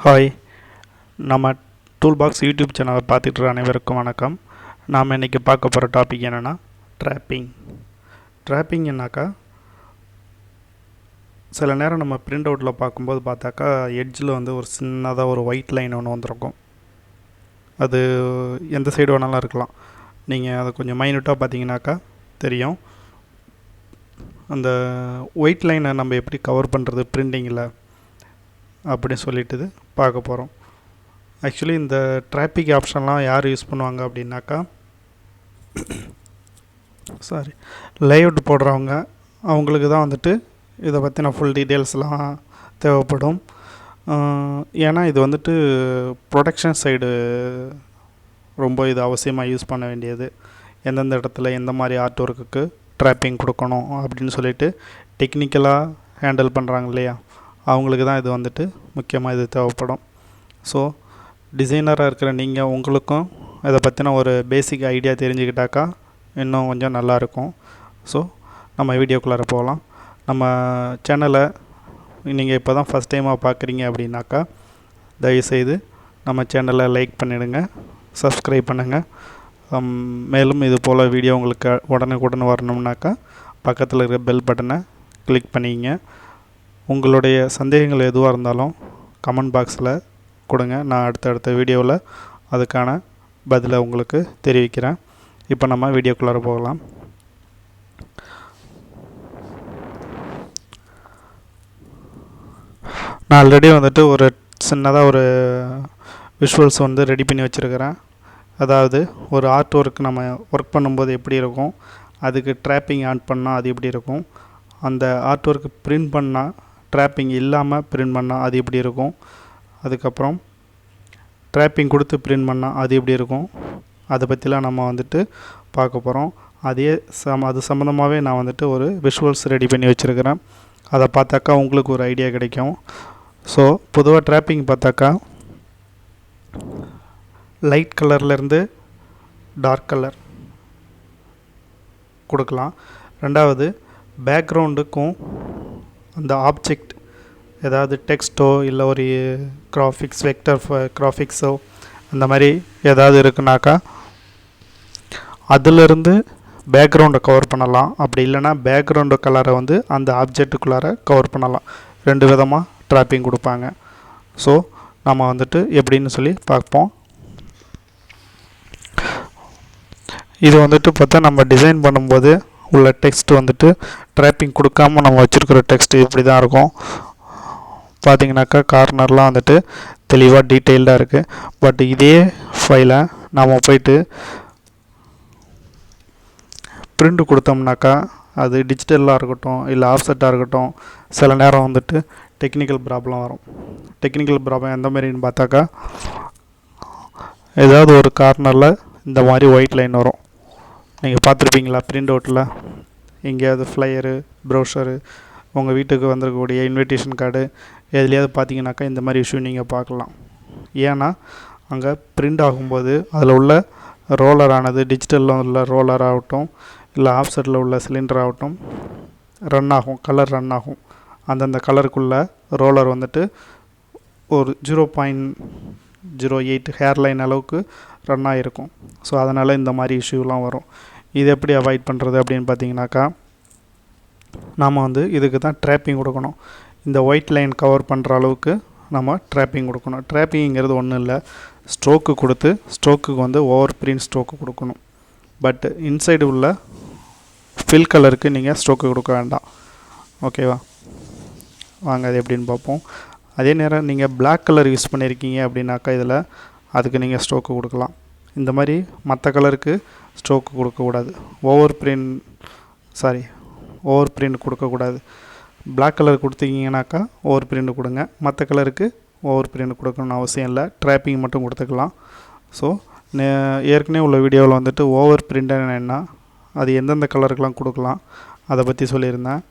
Hi, நம்ம tool box YouTube சேனலை பார்த்துட்டு அனைவருக்கும் வணக்கம். நாம் இன்றைக்கி பார்க்க போகிற டாபிக் என்னென்னா ட்ராப்பிங்னாக்கா சில நேரம் நம்ம பிரிண்ட் அவுட்டில் பார்க்கும்போது பார்த்தாக்கா எட்ஜில் வந்து ஒரு சின்னதாக ஒரு ஒயிட் லைன் ஒன்று வந்திருக்கும். அது எந்த சைடு வேணாலும் இருக்கலாம். நீங்கள் அதை கொஞ்சம் மைன்யூட்டாக பார்த்தீங்கன்னாக்கா தெரியும். அந்த ஒயிட் லைனை நம்ம எப்படி கவர் பண்ணுறது பிரிண்டிங்கில் அப்படின்னு சொல்லிட்டு பார்க்க போகிறோம். ஆக்சுவலி இந்த டிராபிக் ஆப்ஷன்லாம் யார் யூஸ் பண்ணுவாங்க அப்படின்னாக்கா லேஅவுட் போடுறவங்க அவங்களுக்கு தான் வந்துட்டு இதை பற்றின ஃபுல் டீட்டெயில்ஸ்லாம் தேவைப்படும். ஏன்னா இது வந்துட்டு ப்ரொடக்ஷன் சைடு ரொம்ப இது அவசியமாக யூஸ் பண்ண வேண்டியது. எந்தெந்த இடத்துல எந்த மாதிரி ஆர்ட் ஒர்க்குக்கு ட்ராப்பிங் கொடுக்கணும் அப்படின்னு சொல்லிட்டு டெக்னிக்கலாக ஹேண்டில் பண்ணுறாங்க இல்லையா, அவங்களுக்கு தான் இது வந்துட்டு முக்கியமாக இது தேவைப்படும். ஸோ டிசைனராக இருக்கிற நீங்கள் உங்களுக்கும் இதை பற்றின ஒரு பேசிக் ஐடியா தெரிஞ்சுக்கிட்டாக்கா இன்னும் கொஞ்சம் நல்லாயிருக்கும். ஸோ நம்ம வீடியோக்குள்ளார போகலாம். நம்ம சேனலை நீங்கள் இப்போ தான் ஃபஸ்ட் டைமாக பார்க்குறீங்க அப்படின்னாக்கா தயவுசெய்து நம்ம சேனலை லைக் பண்ணிவிடுங்க, சப்ஸ்கிரைப் பண்ணுங்கள். மேலும் இது போல் வீடியோ உங்களுக்கு உடனுக்குடன் வரணும்னாக்கா பக்கத்தில் இருக்கிற பெல் பட்டனை கிளிக் பண்ணிங்க. உங்களுடைய சந்தேகங்கள் எதுவாக இருந்தாலும் கமெண்ட் பாக்ஸில் கொடுங்க. நான் அடுத்தடுத்த வீடியோவில் அதுக்கான பதிலை உங்களுக்கு தெரிவிக்கிறேன். இப்போ நம்ம வீடியோக்குள்ளார போகலாம். நான் ஆல்ரெடி வந்துட்டு ஒரு சின்னதாக ஒரு விஷுவல்ஸ் வந்து ரெடி பண்ணி வச்சுருக்கிறேன். அதாவது ஒரு ஆர்ட் ஒர்க் நம்ம ஒர்க் பண்ணும்போது எப்படி இருக்கும், அதுக்கு ட்ராப்பிங் ஆன் பண்ணால் அது எப்படி இருக்கும், அந்த ஆர்ட் ஒர்க்கு பிரிண்ட் பண்ணால் ட்ராப்பிங் இல்லாமல் பிரிண்ட் பண்ணால் அது எப்படி இருக்கும், அதுக்கப்புறம் ட்ராப்பிங் கொடுத்து பிரிண்ட் பண்ணால் அது எப்படி இருக்கும், அதை பற்றிலாம் நம்ம வந்துட்டு பார்க்க போகிறோம். அது சம்மந்தமாகவே நான் வந்துட்டு ஒரு விஷுவல்ஸ் ரெடி பண்ணி வச்சுருக்கிறேன். அதை பார்த்தாக்கா உங்களுக்கு ஒரு ஐடியா கிடைக்கும். ஸோ பொதுவாக ட்ராப்பிங் பார்த்தாக்கா லைட் கலர்லேருந்து டார்க் கலர் கொடுக்கலாம். ரெண்டாவது பேக்ரவுண்டுக்கும் அந்த ஆப்ஜெக்ட் ஏதாவது டெக்ஸ்ட்டோ இல்லை ஒரு கிராஃபிக்ஸ் வெக்டர் கிராஃபிக்ஸோ அந்த மாதிரி ஏதாவது இருக்குனாக்கா அதிலிருந்து பேக்ரவுண்டை கவர் பண்ணலாம். அப்படி இல்லைனா பேக்ரவுண்டு கலரை வந்து அந்த ஆப்ஜெக்ட்டுக்குள்ளார கவர் பண்ணலாம். ரெண்டு விதமாக ட்ராப்பிங் கொடுப்பாங்க. ஸோ நம்ம வந்துட்டு எப்படின்னு சொல்லி பார்ப்போம். இது வந்துட்டு பார்த்தா நம்ம டிசைன் பண்ணும்போது உள்ள டெக்ஸ்ட் வந்துட்டு ட்ராப்பிங் கொடுக்காமல் நம்ம வச்சுருக்கிற டெக்ஸ்ட் இப்படி தான் இருக்கும். பார்த்தீங்கன்னாக்கா கார்னர்லாம் வந்துட்டு தெளிவாக டீட்டெயில்டாக இருக்குது. பட் இதே ஃபைலை நாம் போயிட்டு பிரிண்ட் கொடுத்தோம்னாக்கா அது டிஜிட்டலாக இருக்கட்டும் இல்லை ஆஃப்செட்டாக இருக்கட்டும் சில நேரம் வந்துட்டு டெக்னிக்கல் ப்ராப்ளம் வரும். டெக்னிக்கல் ப்ராப்ளம் எந்த மாதிரின்னு பார்த்தாக்கா ஏதாவது ஒரு கார்னரில் இந்த மாதிரி ஒயிட் லைன் வரும். நீங்கள் பார்த்துருப்பீங்களா பிரிண்ட் அவுட்டில் எங்கேயாவது ஃப்ளையரு ப்ரௌஷரு உங்கள் வீட்டுக்கு வந்திருக்கக்கூடிய இன்விடேஷன் கார்டு எதுலையாவது பார்த்தீங்கன்னாக்கா இந்த மாதிரி இஷ்யூ நீங்கள் பார்க்கலாம். ஏன்னா அங்கே பிரிண்ட் ஆகும்போது அதில் உள்ள ரோலரானது டிஜிட்டலில் உள்ள ரோலர் ஆகட்டும் இல்லை ஆஃப்செட்டில் உள்ள சிலிண்டர் ஆகட்டும் ரன் ஆகும், கலர் ரன் ஆகும். அந்தந்த கலருக்குள்ள ரோலர் வந்துட்டு ஒரு 0.08 ஹேர்லைன் அளவுக்கு ரன் ஆகிருக்கும். ஸோ அதனால் இந்த மாதிரி இஷ்யூலாம் வரும். இது எப்படி அவாய்ட் பண்ணுறது அப்படின்னு பார்த்தீங்கன்னாக்கா நாம் வந்து இதுக்கு தான் ட்ராப்பிங் கொடுக்கணும். இந்த ஒயிட் லைன் கவர் பண்ணுற அளவுக்கு நம்ம ட்ராப்பிங் கொடுக்கணும். ட்ராப்பிங்கிறது ஒன்றும் இல்லை, ஸ்ட்ரோக்கு கொடுத்து ஸ்ட்ரோக்குக்கு வந்து ஓவர் பிரிண்ட் ஸ்ட்ரோக்கு கொடுக்கணும். பட் இன்சைடு உள்ள ஃபில் கலருக்கு நீங்கள் ஸ்ட்ரோக்கு கொடுக்க வேண்டாம். ஓகேவா, வாங்க அது எப்படின்னு பார்ப்போம். அதே நேரம் நீங்கள் பிளாக் கலர் யூஸ் பண்ணியிருக்கீங்க அப்படின்னாக்கா இதில் அதுக்கு நீங்கள் ஸ்ட்ரோக்கு கொடுக்கலாம். இந்த மாதிரி மற்ற கலருக்கு ஸ்ட்ரோக்கு கொடுக்கக்கூடாது. ஓவர் பிரிண்ட் கொடுக்கக்கூடாது. பிளாக் கலர் கொடுத்தீங்கன்னாக்கா ஓவர் பிரிண்ட் கொடுங்க. மற்ற கலருக்கு ஓவர் பிரிண்ட் கொடுக்கணும்னு அவசியம் இல்லை, ட்ராப்பிங் மட்டும் கொடுத்துக்கலாம். ஸோ ஏற்கனவே உள்ள வீடியோவில் வந்துட்டு ஓவர் பிரிண்ட்னா என்ன, அது எந்தெந்த கலருக்கெலாம் கொடுக்கலாம் அதை பற்றி சொல்லியிருந்தேன்.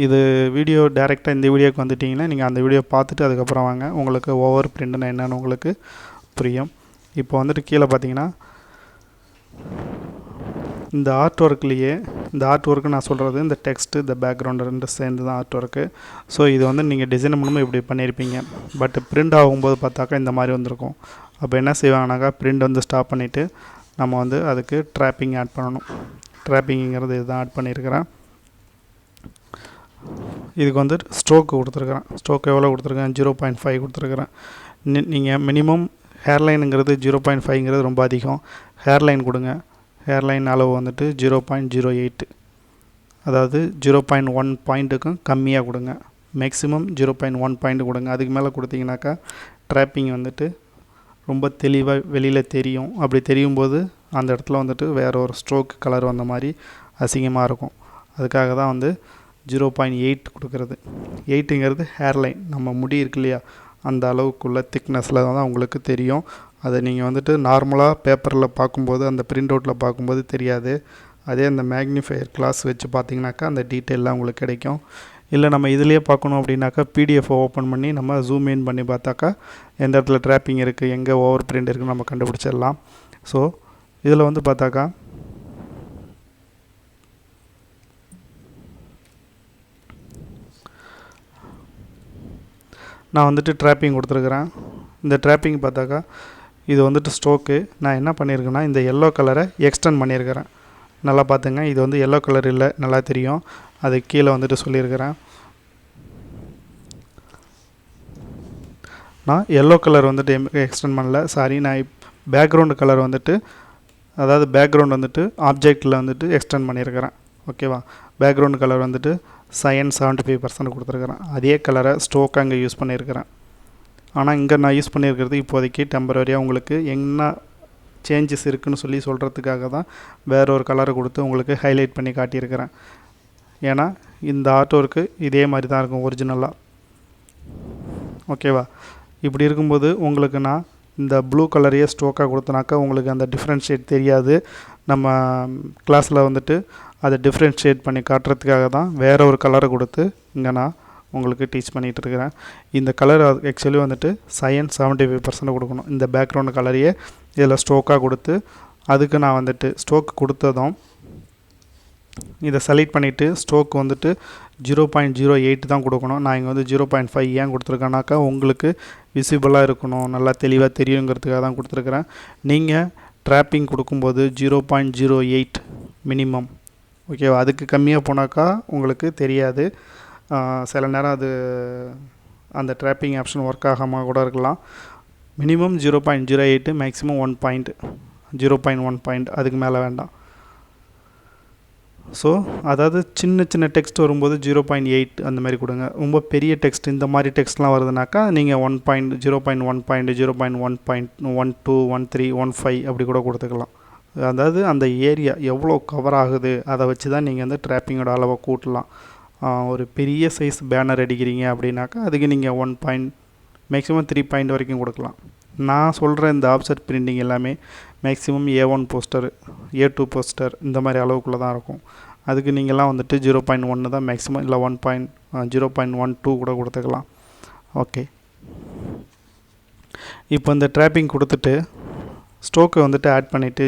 இது வீடியோ டைரெக்டாக இந்த வீடியோக்கு வந்துட்டிங்கன்னா நீங்கள் அந்த வீடியோ பார்த்துட்டு அதுக்கப்புறம் வாங்க, உங்களுக்கு ஓவர் பிரிண்ட்னா என்னென்னு உங்களுக்கு புரியும். இப்போ வந்துட்டு கீழே பார்த்தீங்கன்னா இந்த ஆர்ட் ஒர்க்லேயே இந்த ஆர்ட் ஒர்க்கு நான் சொல்கிறது இந்த டெக்ஸ்ட்டு இந்த பேக்ரவுண்டு ரெண்டு சேர்ந்து தான் ஆர்ட் ஒர்க்கு. ஸோ இது வந்து நீங்கள் டிசைன் பண்ணும்போது இப்படி பண்ணியிருப்பீங்க. பட் பிரிண்ட் ஆகும்போது பார்த்தாக்கா இந்த மாதிரி வந்திருக்கும். அப்போ என்ன செய்வாங்கனாக்கா பிரிண்ட் வந்து ஸ்டாப் பண்ணிவிட்டு நம்ம வந்து அதுக்கு ட்ராப்பிங் ஆட் பண்ணணும். ட்ராப்பிங்கிறது இதுதான் ஆட் பண்ணியிருக்கிறேன். இதுக்கு வந்து ஸ்ட்ரோக்கு கொடுத்துருக்குறேன். ஸ்ட்ரோக் எவ்வளோ கொடுத்துருக்கேன்? 0.5 கொடுத்துருக்குறேன். நீங்கள் மினிமம் ஹேர்லைனுங்கிறது 0.5ங்கிறது ரொம்ப அதிகம். ஹேர்லைன் கொடுங்க. ஹேர்லைன் அளவு வந்துட்டு 0.08, அதாவது 0.1 பாயிண்ட்டுக்கும் கம்மியாக கொடுங்க. மேக்ஸிமம் 0.1 பாயிண்ட் கொடுங்க. அதுக்கு மேலே கொடுத்தீங்கன்னாக்கா ட்ராப்பிங் வந்துட்டு ரொம்ப தெளிவாக வெளியில் தெரியும். அப்படி தெரியும் போது அந்த இடத்துல வந்துட்டு வேறு ஒரு ஸ்ட்ரோக் கலர் வந்த மாதிரி அசிங்கமாக இருக்கும். அதுக்காக தான் வந்து 0.8 கொடுக்குறது. 8ங்கிறது ஹேர்லைன், நம்ம முடி இருக்கு இல்லையா, அந்த அளவுக்குள்ள திக்னஸில் தான் உங்களுக்கு தெரியும். அதை நீங்கள் வந்துட்டு நார்மலாக பேப்பரில் பார்க்கும்போது அந்த பிரிண்ட் அவுட்டில் பார்க்கும்போது தெரியாது. அதே அந்த மேக்னிஃபையர் கிளாஸ் வச்சு பார்த்தீங்கன்னாக்கா அந்த டீட்டெயிலாம் உங்களுக்கு கிடைக்கும். இல்லை நம்ம இதிலேயே பார்க்கணும் அப்படின்னாக்கா பிடிஎஃப்பை ஓப்பன் பண்ணி நம்ம ஜூம் இன் பண்ணி பார்த்தாக்கா எந்த இடத்துல ட்ராப்பிங் இருக்குது, எங்கே ஓவர் பிரிண்ட் இருக்குன்னு நம்ம கண்டுபிடிச்சிடலாம். ஸோ இதில் வந்து பார்த்தாக்கா நான் வந்துட்டு ட்ராப்பிங் கொடுத்துருக்குறேன். இந்த ட்ராப்பிங் பார்த்தாக்கா இது வந்துட்டு ஸ்ட்ரோக்கு. நான் என்ன பண்ணியிருக்கேன்னா இந்த எல்லோ கலரை எக்ஸ்டெண்ட் பண்ணியிருக்கிறேன். நல்லா பார்த்துங்க, இது வந்து எல்லோ கலர் இல்லை, நல்லா தெரியும். அது கீழே வந்துட்டு சொல்லியிருக்கிறேன். நான் எல்லோ கலர் வந்துட்டு எக்ஸ்டெண்ட் பண்ணல, சாரி. நான் பேக்ரவுண்டு கலர் வந்துட்டு, அதாவது பேக்ரவுண்ட் வந்துட்டு ஆப்ஜெக்டில் வந்துட்டு எக்ஸ்டெண்ட் பண்ணியிருக்கிறேன். ஓகேவா? பேக்ரவுண்டு கலர் வந்துட்டு சயன் 75% கொடுத்துருக்குறேன். அதே கலரை ஸ்ட்ரோக் அங்கே யூஸ் பண்ணியிருக்கிறேன். ஆனால் இங்கே நான் யூஸ் பண்ணியிருக்கிறது இப்போதைக்கு டெம்பரரியாக உங்களுக்கு என்ன சேஞ்சஸ் இருக்குதுன்னு சொல்லி சொல்கிறதுக்காக தான் வேற ஒரு கலரை கொடுத்து உங்களுக்கு ஹைலைட் பண்ணி காட்டியிருக்கிறேன். ஏன்னா இந்த ஆர்ட் ஒர்க்கு இதே மாதிரி தான் இருக்கும் ஒரிஜினலாக. ஓகேவா? இப்படி இருக்கும்போது உங்களுக்கு நான் இந்த ப்ளூ கலரையே ஸ்ட்ரோக்காக கொடுத்தனாக்கா உங்களுக்கு அந்த டிஃப்ரென்ஷியேட் தெரியாது. நம்ம கிளாஸில் வந்துட்டு அதை டிஃப்ரென்ஷியேட் பண்ணி காட்டுறதுக்காக தான் வேறு ஒரு கலரை கொடுத்து இங்கே நான் உங்களுக்கு டீச் பண்ணிகிட்டு இருக்கிறேன். இந்த கலர் ஆக்சுவலி வந்துட்டு சயன் 75% கொடுக்கணும். இந்த பேக்ரவுண்டு கலரையே இதில் ஸ்ட்ரோக்காக கொடுத்து அதுக்கு நான் வந்துட்டு ஸ்ட்ரோக் கொடுத்ததும் இதை செலக்ட் பண்ணிவிட்டு ஸ்ட்ரோக் வந்துட்டு 0.08 தான் கொடுக்கணும். நான் இங்கே வந்து 0.5 ஏன் கொடுத்துருக்கேன்னாக்கா உங்களுக்கு விசிபிளாக இருக்கணும், நல்லா தெளிவாக தெரியுங்கிறதுக்காக தான் கொடுத்துருக்குறேன். நீங்கள் ட்ராப்பிங் கொடுக்கும்போது 0.08 மினிமம். ஓகேவா? அதுக்கு கம்மியாக போனாக்கா உங்களுக்கு தெரியாது. சில நேரம் அது அந்த ட்ராப்பிங் ஆப்ஷன் ஒர்க் ஆகாமல் கூட இருக்கலாம். மினிமம் 0.08, மேக்ஸிமம் 1 பாயிண்ட், 0.1 பாயிண்ட், அதுக்கு மேலே வேண்டாம். ஸோ அதாவது சின்ன சின்ன டெக்ஸ்ட் வரும்போது 0.8 அந்த மாதிரி கொடுங்க. ரொம்ப பெரிய டெக்ஸ்ட் இந்த மாதிரி டெக்ஸ்ட்லாம் வருதுனாக்கா நீங்கள் 1 பாயிண்ட், 0.1 பாயிண்ட், 0.1 பாயிண்ட், 12, 13, 15 அப்படி கூட கொடுத்துக்கலாம். அதாவது அந்த ஏரியா எவ்வளோ கவர் ஆகுது அதை வச்சு தான் நீங்கள் வந்து ட்ராப்பிங்கோட அளவை கூட்டலாம். ஒரு பெரிய சைஸ் பேனர் அடிக்கிறீங்க அப்படின்னாக்கா அதுக்கு நீங்கள் 1 பாயிண்ட், மேக்ஸிமம் 3 பாயிண்ட் வரைக்கும் கொடுக்கலாம். நான் சொல்கிற இந்த ஆப்செட் பிரிண்டிங் எல்லாமே maximum A1 poster, A2 poster இந்த மாதிரி அளவுக்குள்ளே தான் இருக்கும். அதுக்கு நீங்கள்லாம் வந்துட்டு 0.1 தான் மேக்ஸிமம், இல்லை 0.12 கூட கொடுத்துக்கலாம். ஓகே, இப்போ இந்த ட்ராப்பிங் கொடுத்துட்டு ஸ்ட்ரோக்கை வந்துட்டு ஆட் பண்ணிவிட்டு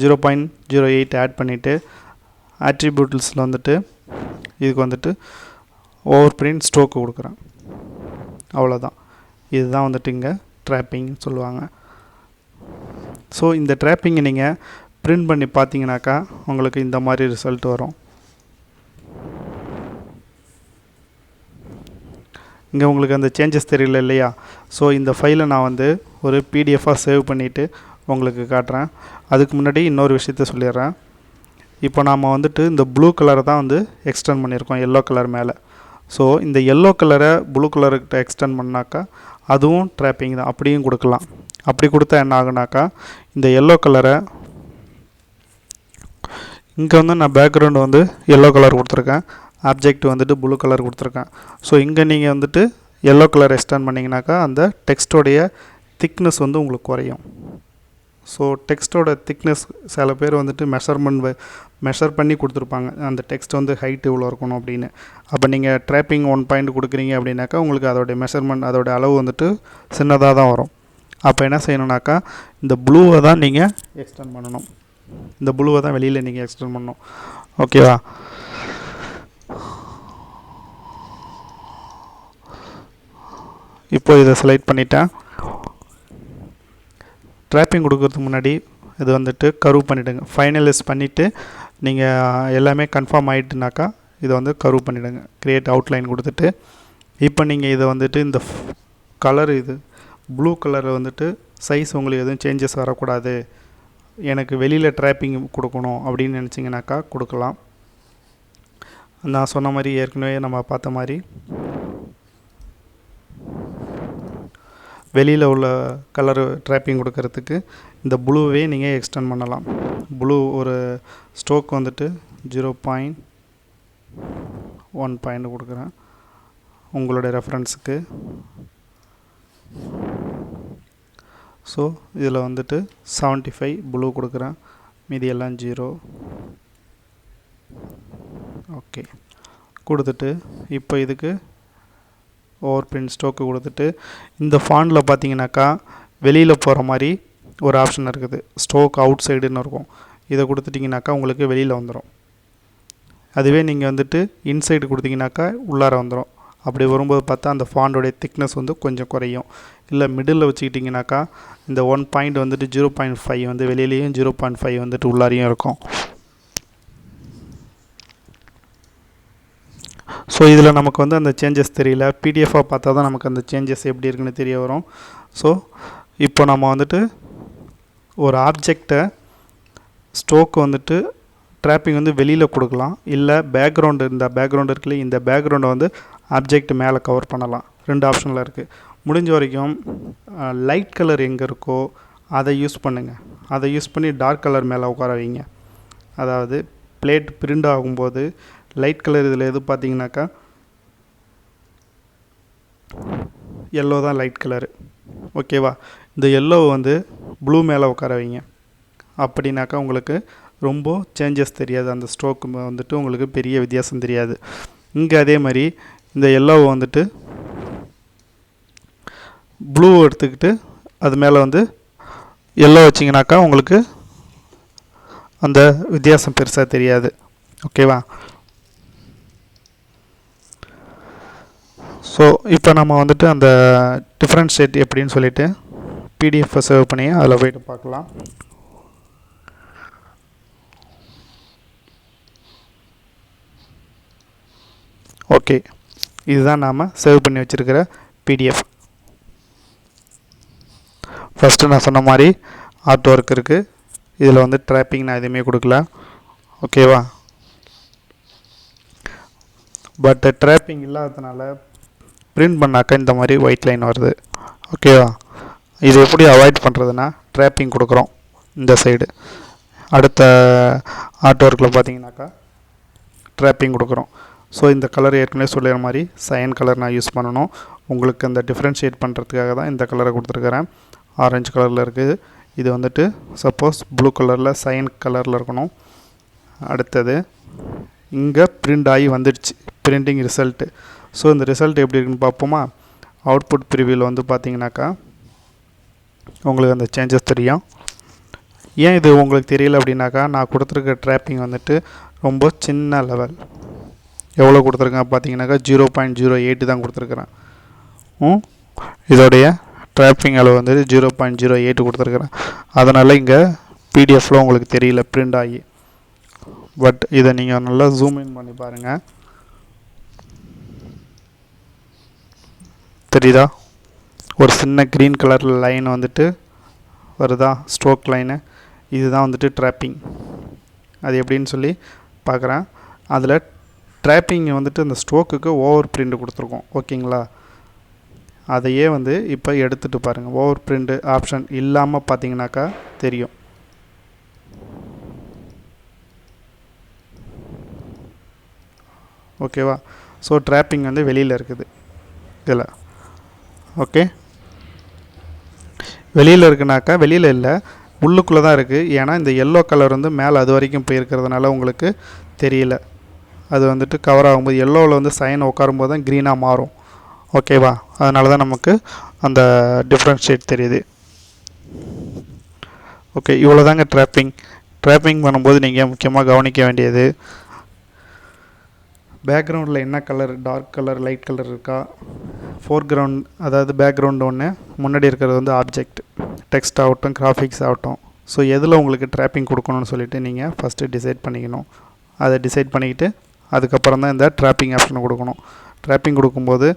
0.08 ஆட் பண்ணிவிட்டு ஆட்ரிபியூட்ஸில் வந்துட்டு இதுக்கு வந்துட்டு ஓவர் பிரிண்ட் ஸ்ட்ரோக்கு கொடுக்குறேன். அவ்வளோதான். இதுதான் வந்துட்டு இங்கே ட்ராப்பிங்னு சொல்லுவாங்க. ஸோ இந்த ட்ராப்பிங்கை நீங்கள் பிரிண்ட் பண்ணி பார்த்தீங்கன்னாக்கா உங்களுக்கு இந்த மாதிரி ரிசல்ட் வரும். இங்கே உங்களுக்கு அந்த சேஞ்சஸ் தெரியல இல்லையா? ஸோ இந்த ஃபைலை நான் வந்து ஒரு பிடிஎஃபாக சேவ் பண்ணிவிட்டு உங்களுக்கு காட்டுறேன். அதுக்கு முன்னாடி இன்னொரு விஷயத்த சொல்லிடுறேன். இப்போ நாம் வந்துட்டு இந்த ப்ளூ கலரை தான் வந்து எக்ஸ்டெண்ட் பண்ணியிருக்கோம் எல்லோ கலர் மேலே. ஸோ இந்த எல்லோ கலரை ப்ளூ கலர்கிட்ட எக்ஸ்டெண்ட் பண்ணாக்கா அதுவும் ட்ராப்பிங் தான், அப்படியும் கொடுக்கலாம். அப்படி கொடுத்தா என்ன ஆகுனாக்கா இந்த எல்லோ கலரை இங்கே வந்து நான் பேக்ரவுண்டு வந்து எல்லோ கலர் கொடுத்துருக்கேன், ஆப்ஜெக்ட் வந்துட்டு ப்ளூ கலர் கொடுத்துருக்கேன். ஸோ இங்கே நீங்கள் வந்துட்டு எல்லோ கலர் எக்ஸ்டெண்ட் பண்ணிங்கனாக்கா அந்த டெக்ஸ்ட்டோடைய திக்னஸ் வந்து உங்களுக்கு குறையும். ஸோ டெக்ஸ்ட்டோட திக்னஸ் சில பேர் வந்துட்டு மெஷர் பண்ணி கொடுத்துருப்பாங்க, அந்த டெக்ஸ்ட் வந்து ஹைட் இவ்வளோ இருக்கணும் அப்படின்னு. அப்போ நீங்கள் ட்ராப்பிங் 1 பாயிண்ட் கொடுக்குறீங்க அப்படின்னாக்கா உங்களுக்கு அதோடைய மெஷர்மெண்ட், அதோடைய அளவு வந்துட்டு சின்னதாக தான் வரும். அப்போ என்ன செய்யணுன்னாக்கா இந்த ப்ளூவை தான் நீங்கள் எக்ஸ்டெண்ட் பண்ணணும். இந்த ப்ளூவை தான் வெளியில் நீங்கள் எக்ஸ்டெண்ட் பண்ணணும். ஓகேவா? இப்போ இதை செலக்ட் பண்ணிட்டேன். ட்ராப்பிங் கொடுக்கறதுக்கு முன்னாடி இது வந்துட்டு கர்வ் பண்ணிவிடுங்க. ஃபைனலைஸ் பண்ணிவிட்டு நீங்கள் எல்லாமே கன்ஃபார்ம் ஆகிட்டுனாக்கா இதை வந்து கர்வ் பண்ணிவிடுங்க. க்ரியேட் அவுட்லைன் கொடுத்துட்டு இப்போ நீங்கள் இதை வந்துட்டு இந்த கலர் இது ப்ளூ கலரில் வந்துட்டு சைஸ் உங்களுக்கு எதுவும் சேஞ்சஸ் வரக்கூடாது, எனக்கு வெளியில் ட்ராப்பிங் கொடுக்கணும் அப்படின்னு நினச்சிங்கனாக்கா கொடுக்கலாம். நான் சொன்ன மாதிரி ஏற்கனவே நம்ம பார்த்த மாதிரி வெளியில் உள்ள கலர் ட்ராப்பிங் கொடுக்கறதுக்கு இந்த ப்ளூவே நீங்கள் எக்ஸ்டெண்ட் பண்ணலாம். ப்ளூ ஒரு ஸ்ட்ரோக் வந்துட்டு 0.1 பாயிண்ட் கொடுக்குறேன் உங்களுடைய ரெஃபரன்ஸுக்கு. ஸோ இதில் வந்துட்டு 75 ப்ளூ கொடுக்குறேன், மீதி எல்லாம் 0. ஓகே கொடுத்துட்டு இப்போ இதுக்கு ஓவர் பிரிண்ட் ஸ்ட்ரோக்கு கொடுத்துட்டு இந்த ஃபாண்டில் பார்த்தீங்கன்னாக்கா வெளியில் போகிற மாதிரி ஒரு ஆப்ஷன் இருக்குது, ஸ்ட்ரோக் அவுட் சைடுன்னு இருக்கும். இதை கொடுத்துட்டிங்கனாக்கா உங்களுக்கு வெளியில் வந்துடும். அதுவே நீங்கள் வந்துட்டு இன்சைடு கொடுத்தீங்கனாக்கா உள்ளார வந்துடும். அப்படி வரும்போது பார்த்தா அந்த ஃபாண்டோடைய திக்னஸ் வந்து கொஞ்சம் குறையும். இல்லை மிடில் வச்சுக்கிட்டிங்கனாக்கா இந்த 1 பாயிண்ட் வந்துட்டு 0.5 வந்து வெளியிலையும் 0.5 வந்துட்டு உள்ளாரையும் இருக்கும். ஸோ இதில் நமக்கு வந்து அந்த சேஞ்சஸ் தெரியல, பிடிஎஃபாக பார்த்தா தான் நமக்கு அந்த சேஞ்சஸ் எப்படி இருக்குன்னு தெரிய வரும். ஸோ இப்போ நம்ம வந்துட்டு ஒரு ஆப்ஜெக்டை ஸ்ட்ரோக் வந்துட்டு ட்ராப்பிங் வந்து வெளியில் கொடுக்கலாம், இல்லை பேக்ரவுண்டு இந்த பேக்ரவுண்டு இருக்குல்ல, இந்த பேக்ரவுண்டை வந்து ஆப்ஜெக்ட் மேலே கவர் பண்ணலாம். 2 ஆப்ஷனில் இருக்குது. முடிஞ்ச வரைக்கும் லைட் கலர் எங்கே இருக்கோ அதை யூஸ் பண்ணுங்கள். அதை யூஸ் பண்ணி டார்க் கலர் மேலே உட்கார வைங்க. அதாவது பிளேட் பிரிண்ட் ஆகும்போது லைட் கலர் இதில் எது பார்த்தீங்கன்னாக்கா எல்லோ தான் லைட் கலரு. ஓகேவா? இந்த எல்லோவை வந்து ப்ளூ மேலே உட்கார வைங்க. அப்படின்னாக்கா உங்களுக்கு ரொம்ப சேஞ்சஸ் தெரியாது, அந்த ஸ்ட்ரோக்கு வந்துட்டு உங்களுக்கு பெரிய வித்தியாசம் தெரியாது. இங்கே அதே மாதிரி இந்த எல்லோவை வந்துட்டு ப்ளூ எடுத்துக்கிட்டு அது மேலே வந்து எல்லோ வச்சிங்கனாக்கா உங்களுக்கு அந்த வித்தியாசம் பெருசாக தெரியாது. ஓகேவா? ஸோ இப்போ நம்ம வந்துட்டு அந்த டிஃப்ரென்ஷியேட் எப்படின்னு சொல்லிட்டு பிடிஎஃப்பை சேவ் பண்ணி அதில் போய்ட்டு பார்க்கலாம். ஓகே, இதுதான் நாம் சேவ் பண்ணி வச்சுருக்கிற பிடிஎஃப். ஃபஸ்ட்டு நான் சொன்ன மாதிரி ஆர்ட் ஒர்க் இருக்குது. இதில் வந்து ட்ராப்பிங் நான் எதுவுமே கொடுக்கல. ஓகேவா? பட் ட்ராப்பிங் இல்லாததுனால பிரிண்ட் பண்ணாக்கா இந்த மாதிரி ஒயிட் லைன் வருது. ஓகேவா? இது எப்படி அவாய்ட் பண்ணுறதுன்னா ட்ராப்பிங் கொடுக்குறோம் இந்த சைடு. அடுத்த ஆர்ட் ஒர்க்கில் பார்த்தீங்கன்னாக்கா ட்ராப்பிங் கொடுக்குறோம். ஸோ இந்த கலர் ஏற்கனவே சொல்லிற மாதிரி சயன் கலர் நான் யூஸ் பண்ணணும். உங்களுக்கு அந்த டிஃப்ரென்ஷியேட் பண்ணுறதுக்காக தான் இந்த கலரை கொடுத்துருக்குறேன். ஆரஞ்சு கலரில் இருக்குது. இது வந்துட்டு சப்போஸ் ப்ளூ கலரில் சயன் கலரில் இருக்கணும். அடுத்தது இங்கே பிரிண்ட் ஆகி வந்துடுச்சு, பிரிண்டிங் ரிசல்ட்டு. ஸோ இந்த ரிசல்ட் எப்படி இருக்குன்னு பார்ப்போமா? அவுட்புட் ப்ரிவியூவில் வந்து பார்த்தீங்கன்னாக்கா உங்களுக்கு அந்த சேஞ்சஸ் தெரியும். ஏன் இது உங்களுக்கு தெரியல அப்படின்னாக்கா நான் கொடுத்துருக்க ட்ராப்பிங் வந்துட்டு ரொம்ப சின்ன லெவல். எவ்வளோ கொடுத்துருக்கேன் பார்த்தீங்கன்னாக்கா 0.08 தான் கொடுத்துருக்குறேன். இதோடைய ட்ராப்பிங் அளவு வந்துட்டு 0.08 கொடுத்துருக்குறேன். அதனால் இங்கே பிடிஎஃப்பில் உங்களுக்கு தெரியல பிரிண்ட் ஆகி. பட் இதை நீங்கள் நல்லா ஜூம் இன் பண்ணி பாருங்கள், தெரியுதா? ஒரு சின்ன க்ரீன் கலரில் லைன் வந்துட்டு வருதா, ஸ்ட்ரோக் லைனு. இதுதான் வந்துட்டு ட்ராப்பிங். அது எப்படின்னு சொல்லி பார்க்குறேன். அதில் ட்ராப்பிங் வந்துட்டு அந்த ஸ்ட்ரோக்குக்கு ஓவர் பிரிண்ட் கொடுத்துருக்கோம். ஓகேங்களா? அதையே வந்து இப்போ எடுத்துகிட்டு பாருங்கள். ஓவர் பிரிண்ட் ஆப்ஷன் இல்லாமல் பார்த்தீங்கன்னாக்கா தெரியும். ஓகேவா? ஸோ ட்ராப்பிங் வந்து வெளியில் இருக்குது இதில். ஓகே, வெளியில் இருக்குனாக்கா வெளியில் இல்லை, உள்ளுக்குள்ளே தான் இருக்குது. ஏன்னா இந்த எல்லோ கலர் வந்து மேலே அது வரைக்கும் போயிருக்கிறதுனால உங்களுக்கு தெரியல. அது வந்துட்டு கவர் ஆகும்போது எல்லோவில் வந்து சைன் உட்காரும்போது தான் க்ரீனாக மாறும். ஓகேவா? அதனால தான் நமக்கு அந்த டிஃப்ரென்ஷியேட் தெரியுது. ஓகே, இவ்வளோ தாங்க ட்ராப்பிங். ட்ராப்பிங் பண்ணும்போது நீங்கள் முக்கியமாக கவனிக்க வேண்டியது, பேக்ரவுண்டில் என்ன colour, dark colour, light colour இருக்கா, ஃபோர்க்ரவுண்ட் அதாவது பேக்ரவுண்ட் ஒன்று, முன்னாடி இருக்கிறது வந்து ஆப்ஜெக்ட், டெக்ஸ்ட் ஆகட்டும், கிராஃபிக்ஸ் ஆகட்டும். ஸோ எதில் உங்களுக்கு ட்ராப்பிங் கொடுக்கணும்னு சொல்லிவிட்டு நீங்கள் ஃபஸ்ட்டு டிசைட் பண்ணிக்கணும். அதை டிசைட் பண்ணிக்கிட்டு அதுக்கப்புறம் தான் இந்த ட்ராப்பிங் ஆப்ஷனை கொடுக்கணும். ட்ராப்பிங் கொடுக்கும்போது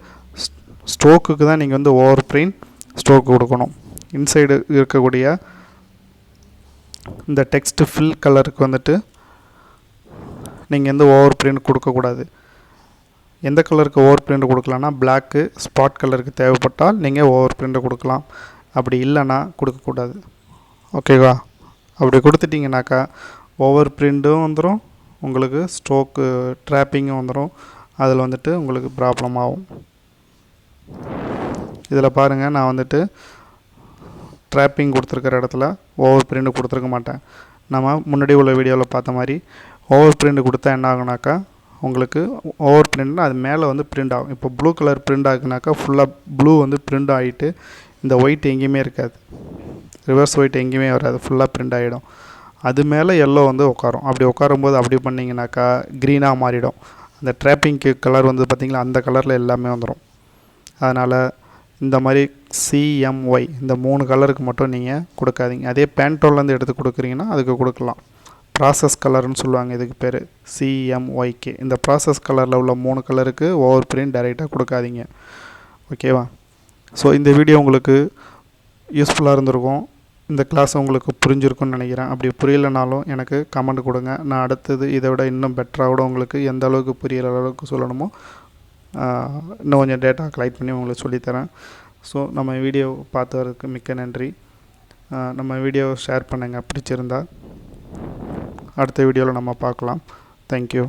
ஸ்ட்ரோக்குக்கு தான் நீங்கள் வந்து ஓவர் பிரிண்ட் ஸ்ட்ரோக்கு கொடுக்கணும். இன்சைடு இருக்கக்கூடிய இந்த டெக்ஸ்ட்டு ஃபில் கலருக்கு வந்துட்டு நீங்கள் எந்த ஓவர் பிரிண்ட் கொடுக்கக்கூடாது. எந்த கலருக்கு ஓவர் பிரிண்ட் கொடுக்கலான்னா, பிளாக்கு ஸ்பாட் கலருக்கு தேவைப்பட்டால் நீங்கள் ஓவர் பிரிண்ட்டை கொடுக்கலாம். அப்படி இல்லைன்னா கொடுக்கக்கூடாது. ஓகேவா? அப்படி கொடுத்துட்டிங்கனாக்கா ஓவர் பிரிண்ட்டும் வந்துடும், உங்களுக்கு ஸ்ட்ரோக்கு ட்ராப்பிங்கும் வந்துடும். அதில் வந்துட்டு உங்களுக்கு ப்ராப்ளம் ஆகும். இதில் பாருங்கள், நான் வந்துட்டு ட்ராப்பிங் கொடுத்துருக்கிற இடத்துல ஓவர் பிரிண்ட் கொடுத்துருக்க மாட்டேன். நம்ம முன்னாடி உள்ள வீடியோவில் பார்த்த மாதிரி ஓவர் பிரிண்ட் கொடுத்தா என்ன ஆகுனாக்கா, உங்களுக்கு ஓவர் பிரிண்ட்னா அது மேலே வந்து பிரிண்ட் ஆகும். இப்போ ப்ளூ கலர் பிரிண்ட் ஆகுனாக்கா ஃபுல்லாக ப்ளூ வந்து பிரிண்ட் ஆகிட்டு இந்த ஒயிட் எங்கேயுமே இருக்காது, ரிவர்ஸ் ஒயிட் எங்கேயுமே வராது, ஃபுல்லாக பிரிண்ட் ஆகிடும். அது மேலே எல்லோ வந்து உட்காரும். அப்படி உட்காரும்போது அப்படி பண்ணிங்கனாக்கா க்ரீனாக மாறிடும். அந்த ட்ராப்பிங்க்கு கலர் வந்து பார்த்திங்களா, அந்த கலரில் எல்லாமே வந்துடும். அதனால் இந்த மாதிரி சிஎம்ஒய் இந்த 3 கலருக்கு மட்டும் நீங்கள் கொடுக்காதீங்க. அதே பேண்டோல்லேருந்து எடுத்து கொடுக்குறீங்கன்னா அதுக்கு கொடுக்கலாம். ப்ராசஸ் கலர்னு சொல்லுவாங்க, இதுக்கு பேர் சிஎம்ஒய்கே. இந்த ப்ராசஸ் கலரில் உள்ள 3 கலருக்கு ஓவர் பிரிண்ட் டைரெக்டாக கொடுக்காதீங்க. ஓகேவா? ஸோ இந்த வீடியோ உங்களுக்கு யூஸ்ஃபுல்லாக இருந்திருக்கும். இந்த கிளாஸ் உங்களுக்கு புரிஞ்சிருக்குன்னு நினைக்கிறேன். அப்படி புரியலைனாலும் எனக்கு கமெண்ட் கொடுங்க. நான் அடுத்தது இதை விட இன்னும் பெட்டராக கூட உங்களுக்கு எந்த அளவுக்கு புரிகிற அளவுக்கு சொல்லணுமோ இன்னும் கொஞ்சம் டேட்டா கலெக்ட் பண்ணி உங்களுக்கு சொல்லித்தரேன். ஸோ நம்ம வீடியோ பார்த்தவருக்கு மிக்க நன்றி. நம்ம வீடியோவை ஷேர் பண்ணுங்கள் பிடிச்சிருந்தா. அடுத்த வீடியோவில் நம்ம பார்க்கலாம். தேங்க்யூ.